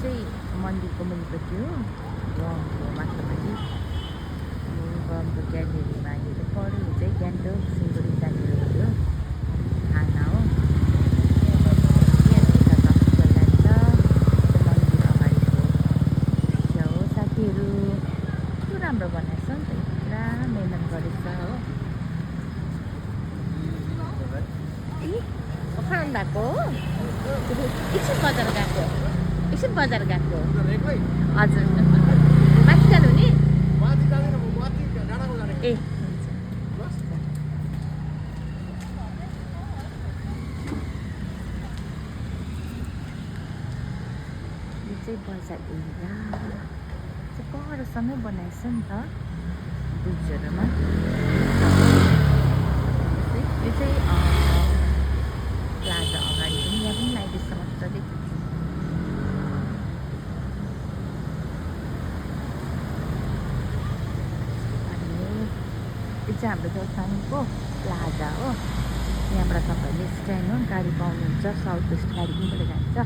चाहिँ मन्दिरको मुनिपट्टि हो, गमको माथिल्लोपट्टि गमको क्याफेरीमा यो चाहिँ पऱ्यो। यो चाहिँ गान्तोक सिलगढी जाने रोड हो, थाना हो। साथीहरू कस्तो राम्रो बनाएछ नि त, पुरा मेहनत गरेछ हो। पखाउनु भएको हो, एकछिन बजार गएको, एकछिन बजार गएको। हजुर माथि जानु नि ए यो चाहिँ बजार एरिया चाहिँ परसँगै बनाएछ नि त ब्रिजहरूमा। यो चाहिँ प्लाजा अगाडि पनि यहाँ पनि लाइटेछ मजाले। अनि यो चाहिँ हाम्रो जोरथाङको प्लाजा हो। यहाँबाट तपाईँहरूले स्ट्यान्ड हो गाडी पाउनुहुन्छ, साउथ वेस्ट गाडी पनि जान्छ।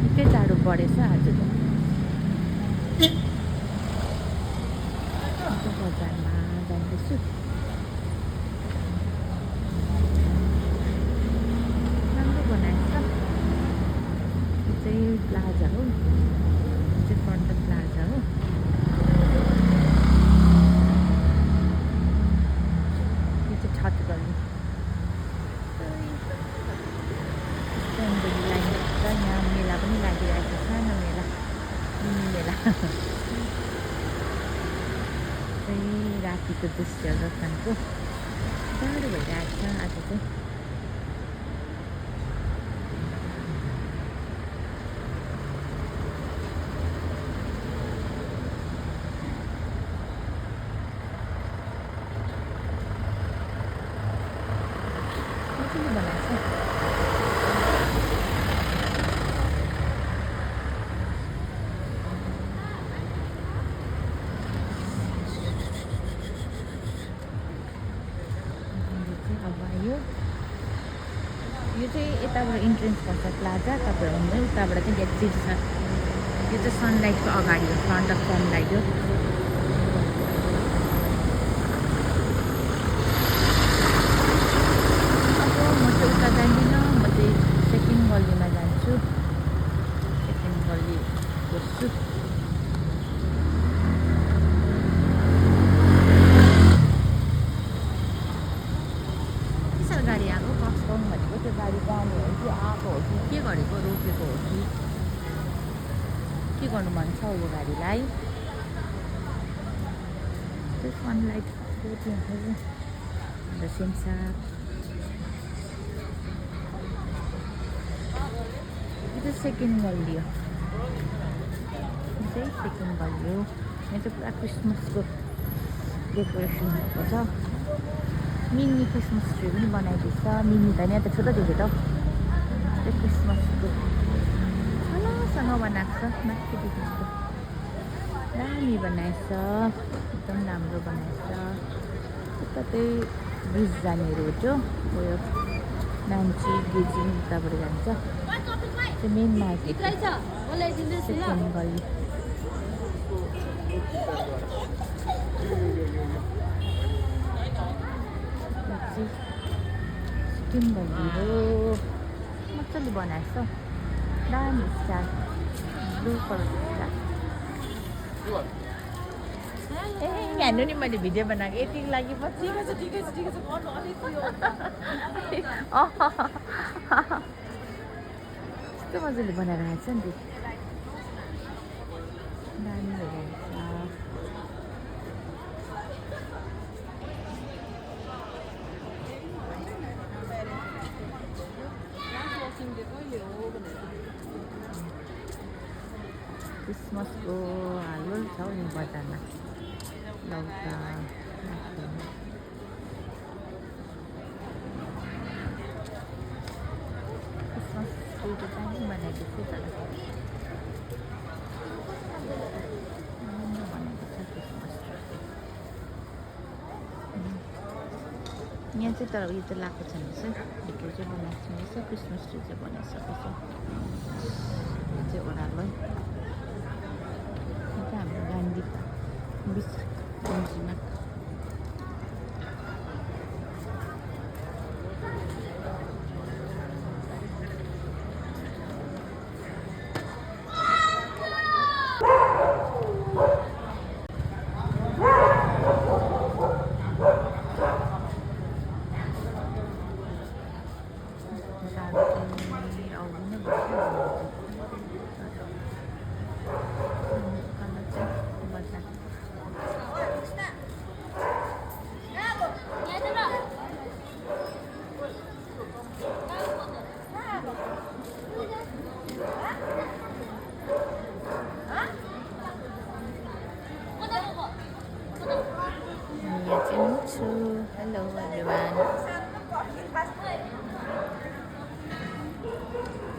निकै टाढो बढेछ आज त। बजारमा जाँदैछु। राम्रो बनाएछ। यो चाहिँ प्लाजा हो, यो चाहिँ फ्रन्ट प्लाजा हो। यो चाहिँ छठ गल्ली। लाइन छ, यहाँ मेला पनि लागिरहेको छ, सानो मेला, मिनी मेला। रातिको दृश्य जोरथाङको जाडो भइरहेको छ आज चाहिँ। कसले बनाएछ? यो चाहिँ यताबाट इन्ट्रेन्स पर्छ प्लाजा, तपाईँहरू हुँदै उताबाट चाहिँ एक्जिट छ। यो चाहिँ सनलाइटको अगाडि हो, फ्रन्ट अफ सनलाइट हो। अब म चाहिँ उता जान्दिनँ, म चाहिँ सेकेन्ड गल्लीमा जान्छु, सेकेन्ड गल्ली बस्छु। विशाल गाडी आएको कस्कम भनेको, त्यो गाडी जाने हो कि आएको हो कि के गरेको, रोकेको हो कि के गर्नु मन छ यो गाडीलाई। त्यो सनलाइट सेन्सार। यो चाहिँ सेकेन्ड गल्ली हो, यो चाहिँ सेकेन्ड गल्ली हो। यहाँ चाहिँ पुरा क्रिसमसको डेकोरेसन भएको छ। मिनी क्रिसमस ट्री पनि बनाइदिएछ। मिनी त यहाँ त ठुलो देख्यो त, त्यो क्रिसमसको छलसँग बनाएको छ माथिदेखिको। दामी बनाएछ, एकदम राम्रो बनाएछ। उता चाहिँ ब्रिज जाने रोड हो, यो नाम्ची गेजिङ उताबाट जान्छ। त्यो मेन मार्केट सेकेन्ड गल्ली। सिक्किम गल्ली हो, मजाले बनाएछ, दामी स्टार, ब्लू कलरको स्टार। ए हेर्नु नि मैले भिडियो बनाएको यतिको लागि पछि। कस्तो मजाले बनाएर आएछ नि त, दामी भइरहेछ। क्रिसमसको हालहोल छ हौ यहाँ बजारमा, लौका क्रिसमस ट्री त दामी बनाएको छु तर यहाँ चाहिँ तर उयो चाहिँ लगाएको छैन रहेछ, भिडियो चाहिँ बनाएको छैन रहेछ, क्रिसमस ट्री चाहिँ बनाइसकेको छ। यो चाहिँ ओह्रालो है। यो चाहिँ हाम्रो गान्धी बिच कन्जीमा Hello everyone.